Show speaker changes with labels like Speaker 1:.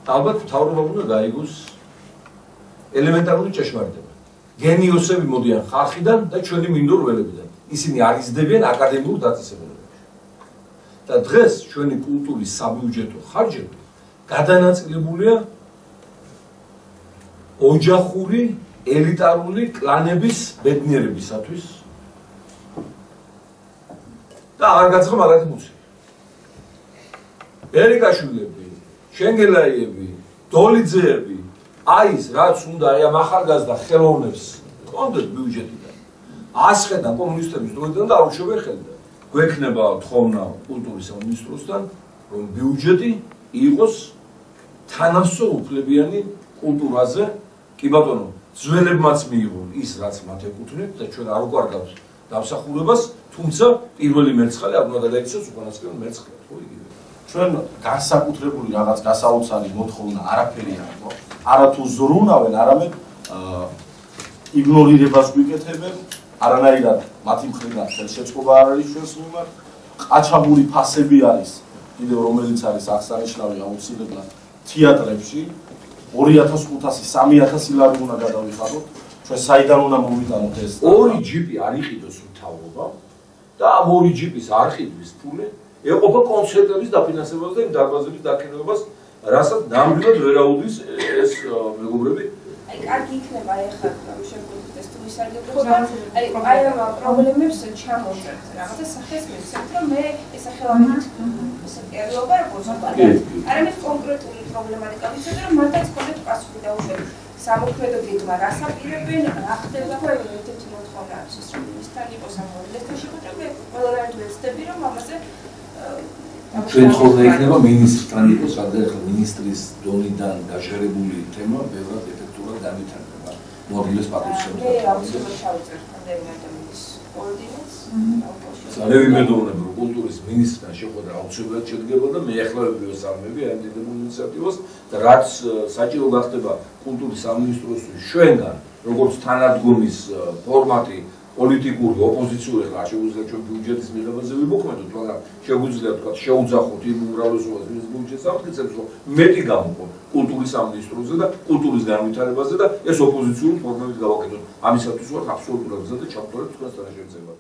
Speaker 1: ალბათ მთავრობამ უნდა გაიგოს ელემენტარული ჭეშმარიტება. გენიოსები მოდიან ხალხიდან და ჩვენი მინდორველებიდან. ისინი არ იზრდებიან აკადემიურ დაწესებულებებში. და დღეს ჩვენი კულტურის საბიუჯეტო ხარჯები გადანაწილებულია ოჯახური ელიტარული კლანების ბედნიერებისათვის და არ გაცხო მაგათი მუცი. ერიკაშვილები, შენგელაიები, დოლიძეები, აი ის რაც უნდა აი ამ ახალგაზრდა ხელოვნებს კონდეთ ბიუჯეტიდან. ასხედა კომუნისტების დროიდან და არ უშევენ ხელიდან. გვექნება თხოვნა კულტურის სამინისტროსთან, რომ ბიუჯეტი იყოს თანასწორუფლებიანი კულტურაზე, კი ბატონო, ძველებმაც მიიღონ ის რაც მათ ეკუთვნით და ჩვენ არ გვარგავს დამსახურებას, თუმცა პირველი მერცხალი არ უნდა გადაიქცეს უკანასკნელ მერცხლად, ხო იგივე.
Speaker 2: ჩვენ განსაკუთრებული რაღაც გასაოცარი მოთხოვნა არაფერი არ აქვს. არათუ ზრუნავენ, არამედ იგნორირებას გვიკეთებენ, არანაირად მათი მხრიდან ხელშეწყობა არ არის ჩვენს მიმართ. ყაჩაღური ფასები არის, კიდევ რომელიც არის აღსანიშნავი აუცილებლად თეატრებში 2500-3000 ლარი უნდა გადავიხადოთ. ჩვენ საიდან უნდა მოვიტანოთ ეს?
Speaker 1: ორი ჯიპი არ იყიდოს მთავრობა და ამ ორი ჯიპის არხიდვის ფული ეყოფა კონცერტების დაფინანსებას და იმ დარბაზების დაქირავებას, რასაც ნამდვილად ვერ აუდის ეს მეგობრები.
Speaker 3: აი, კარგი იქნება ეხლა შეგვიძლია თუ ისარგებლოთ. აი ამ პრობლემებს ჩამოვწერთ რაღაცა სახეს მივცეთ, რომ მე ეს ხელოვნებით ესაკერლობა როგორც ვარ. არამედ კონკრეტული პრობლემატიკა ვიცით, რომ მათაც კონკრეტ პასუხი დაუშვათ. სამოქმედო გეგმა რას აპირებენ, რა ხდება ხო ერთ-ერთი მოთხოვნა არის ის, რომ მინისტრთან იყოს ამ მოვლენთან შეხვედრა, ყველანაირად ვეცდები, რომ ამაზე
Speaker 1: ჩვენ ხოლმე იქნება მინისტრთან იყოს, რადგან ახლა მინისტრის დონიდან გაჟღერებული თემა ბევრად ეფექტურად განვითარდება. მოდილის პატრიოტიზმი.
Speaker 3: აუცილებლად ჩავწერთ ადამიანის კოორდინატს.
Speaker 1: მე ვიმედოვნებ, რომ კულტურის მინისტრთან შეხვედრა აუცილებლად შედგება და მე ახლა ვესალმები ამ დიდებულ ინიციატივას და რაც საჭირო გახდება კულტურის სამინისტროსთვის ჩვენგან, როგორც თანადგომის ფორმატი პოლიტიკური ოპოზიციური ხარ შეგვიძლია ჩვენ ბიუჯეტის მიღებაზე ვიმოქმედოთ, მაგრამ შეგვიძლია თქვა შეუძახოთ იმ უმრავლესობას მის ბიუჯეტს ამტკიცებს, რომ მეტი გამოყო კულტურის სამინისტროზე და კულტურის განვითარებაზე და ეს ოპოზიციური ფორმებით გავაკეთოთ. ამისათვის ვარ აბსოლუტურად მზად და ჩავთვალეთ თქვენს თანაშემწეებად.